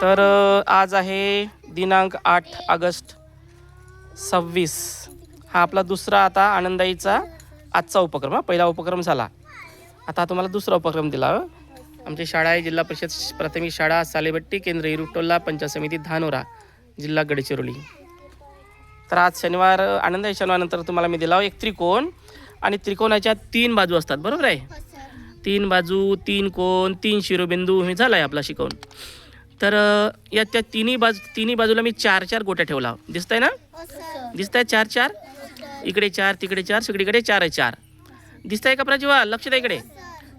तर आज आहे दिनांक 8 ऑगस्ट 26. हा आपला दुसरा आता आनंदाईचा आजचा उपक्रम. पहिला उपक्रम झाला, आता तुम्हाला दुसरा उपक्रम दिला. आमची शाळा आहे जिल्हा परिषद प्राथमिक शाळा सालेभट्टी केंद्र इरुटोला पंचायत समिती धानोरा जिल्हा गडचिरोली. तर आज शनिवार आनंदाई शनिवारनंतर तुम्हाला मी दिला एक त्रिकोण आणि त्रिकोणाच्या 3 बाजू असतात, बरोबर आहे. 3 बाजू, 3 कोण, 3 शिरोबिंदू हे झालं आहे आपला शिकवून. तर या त्या तिन्ही बाजूला मी 4-4 गोट्या ठेवला. दिसतंय ना, दिसतंय 4-4, इकडे 4 तिकडे 4 सगळीकडे 4-4 दिसतंय का प्रज्वल? लक्ष द्या इकडे,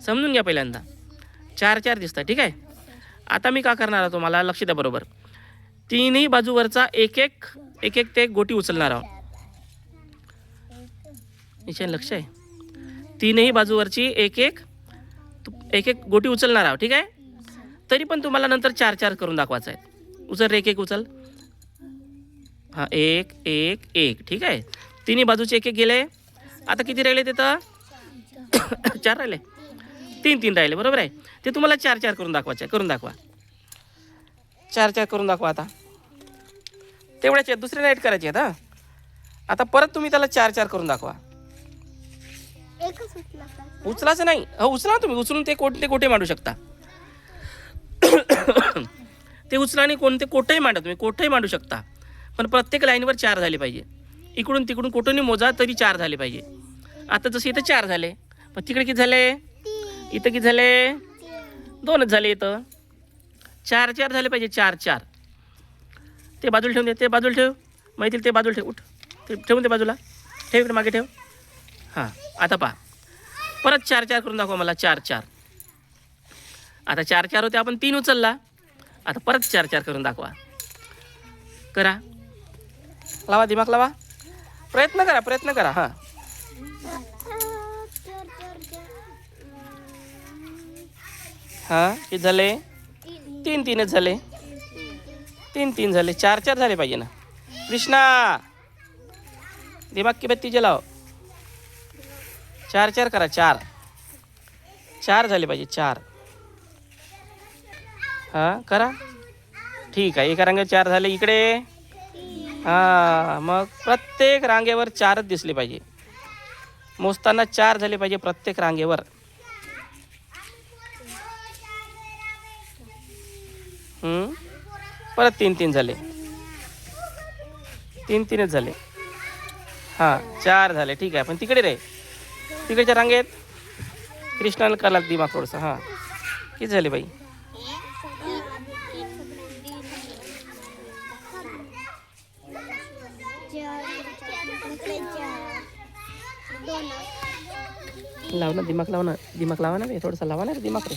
समजून घ्या पहिल्यांदा. 4-4 दिसतंय, ठीक आहे. आता मी का करणार आहे तुम्हाला लक्ष द्या बरोबर. तिन्ही बाजूवरचा एक एक ते गोटी उचलणार आहोत. याच्या लक्ष आहे, तीनही बाजूवरची एक एक गोटी उचलणार आहोत, ठीक आहे. तरी पण तुम्हाला नंतर 4-4 करून दाखवायचं आहे. उचल रे, एक उचल. हां, 1-1-1, ठीक आहे. तिन्ही बाजूचे एक गेले. आता किती राहिले तिथं? 4 राहिले, 3-3 राहिले, बरोबर आहे. ते तुम्हाला 4-4 करून दाखवायचे. करून दाखवा, 4-4 करून दाखवा. आता तेवढ्याचे आहेत, दुसरे नाईट करायचे आहेत. हां, आता परत तुम्ही त्याला 4-4 करून दाखवा. उचलाचं नाही, हो उचला तुम्ही. उचलून ते कोणते कोठे मांडू शकता. ते उचला आणि कोणते कोठेही मांडा तुम्ही, कोठेही मांडू शकता. पण प्रत्येक लाईनवर 4 झाले पाहिजे. इकडून तिकडून कुठूनही मोजा तरी 4 झाले पाहिजे. आता जसं इथं 4 झाले, पण तिकडे किती झाले? इथं किती झाले? 2च झाले. इथं 4-4 झाले पाहिजे. 4-4. ते बाजूला ठेवून दे, ते बाजूला ठेव. माहिती ते बाजूला ठेव. उठ, ते ठेवून दे बाजूला. ठेव इकडे, मागे ठेव. हां, आता पहा, परत 4-4 करून दाखवा मला. 4-4. आता 4-4 होते, आपण 3 उचलला. आता परत 4-4 करून दाखवा. करा, लावा दिमाग, लावा, प्रयत्न करा. हां, हां, किती झाले? 3-3च झाले. 3-3 झाले. 4-4 झाले पाहिजे ना. कृष्णा, दिमाग की बत्ती जलाव. 4-4 करा. 4 झाले पाहिजे. 4. हां, करा, ठीक आहे. एका रांगेवर 4 झाले. इकडे हां, मग प्रत्येक रांगेवर 4च दिसले पाहिजे. मोजताना 4 झाले पाहिजे प्रत्येक रांगेवर. परत 3-3 झाले. 3-3च झाले. हां, 4 झाले, ठीक आहे. पण तिकडे रे, तिकडच्या रांगेत कृष्णाला करायला दिमाग थोडंसं. हां, किती झाले बाई? लाव ना दिमाग, लावा ना रे, थोडंसं लावा ना रे दिमाग रे.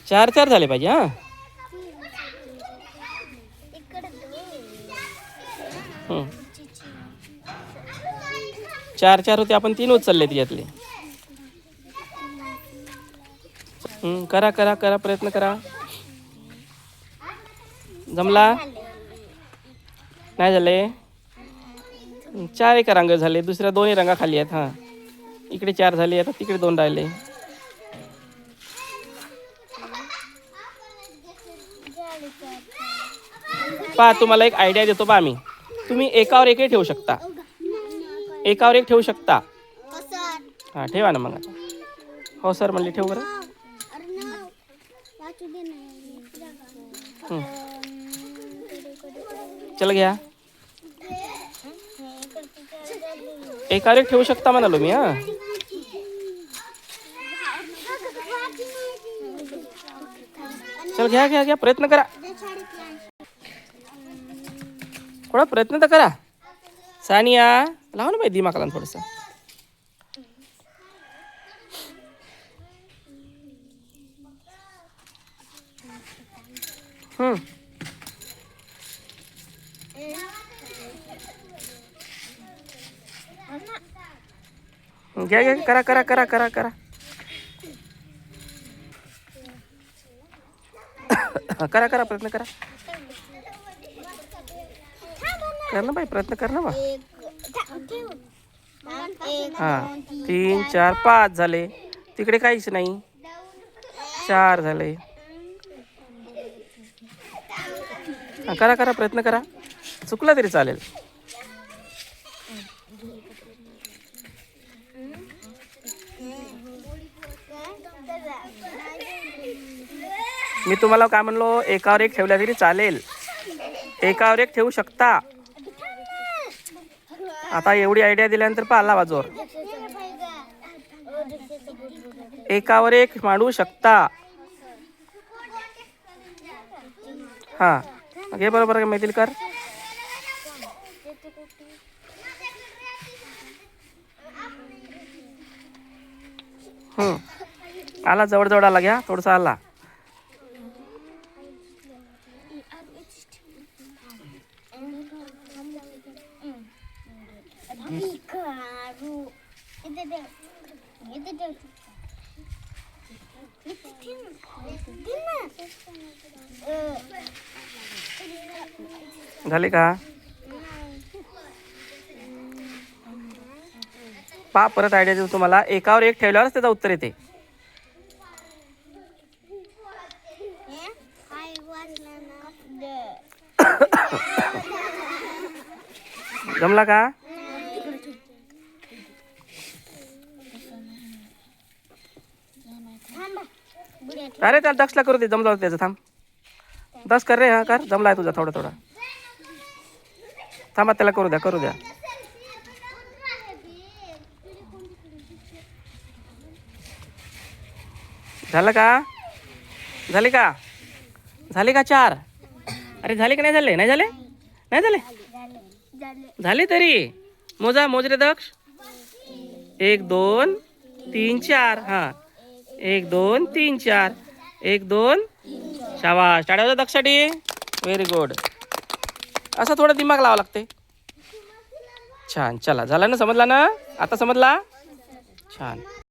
4-4 झाले पाहिजे. हां, 4-4 होते, आपण 3 उचलले त्याच्यातले. करा, प्रयत्न करा. जमला नाही झाले. 4 एका रांगेवर झाले, दुसऱ्या 2 रांगा खाली आहेत. हां, इकडे 4 झाले, आता तिकडे 2 राहिले. पहा, तुम्हाला एक आयडिया देतो पहा मी. तुम्ही एकावर एकही ठेवू शकता. एकावर एक ठेवू शकता. हां, ठेवा ना मग. आता हो सर म्हणले, ठेव बरं. चल घ्या, एकावर एक ठेवू शकता म्हणालो मी. हां, चल घ्या, प्रयत्न करा. थोडा प्रयत्न तर करा. सानिया, लावा ना बाई दिमाग, लावून थोडंसं. घ्या, करा. करा, प्रयत्न करा. कर ना बाई, प्रयत्न कर ना बा. हां, 3 4 5 झाले. तिकडे काहीच नाही. 4 झाले. हां करा करा प्रयत्न करा, चुकला तरी चालेल. मी तुम्हाला काय म्हणलो, एकावर एक ठेवल्या तरी चालेल, एकावर एक ठेवू शकता. आता एवढी आयडिया दिल्यानंतर पाला बाजूवर एकावर एक मांडू शकता. हां घे बरोबर मैथिल कर. आला जवळ जवळ आला, घ्या थोडसा आला. झाले का पा परत आयडिया देऊ तुम्हाला. एकावर एक ठेवल्यावरच त्याचं उत्तर येते. जमला का? अरे त्याला दक्षला करू दे, जमला होतं त्याचं. थांब दस कर रे. हा कर, जमला आहे तुझा थोडा थोडा. थांबा त्याला करू द्या करू द्या. झालं का? झाले का? झाले का 4? अरे झाले का नाही झाले? नाही झाले? नाही झाले? झाले तरी मोजा, मोज रे दक्ष. 1 2 3 4. हां 1 2 3 4. 1 2. शाबाश, टाळ्या वाजवा दक्षसाठी. Very good. असं थोडं दिमाग लावावं लागते. छान, चला झालं ना, समजला ना आता? समजला? छान.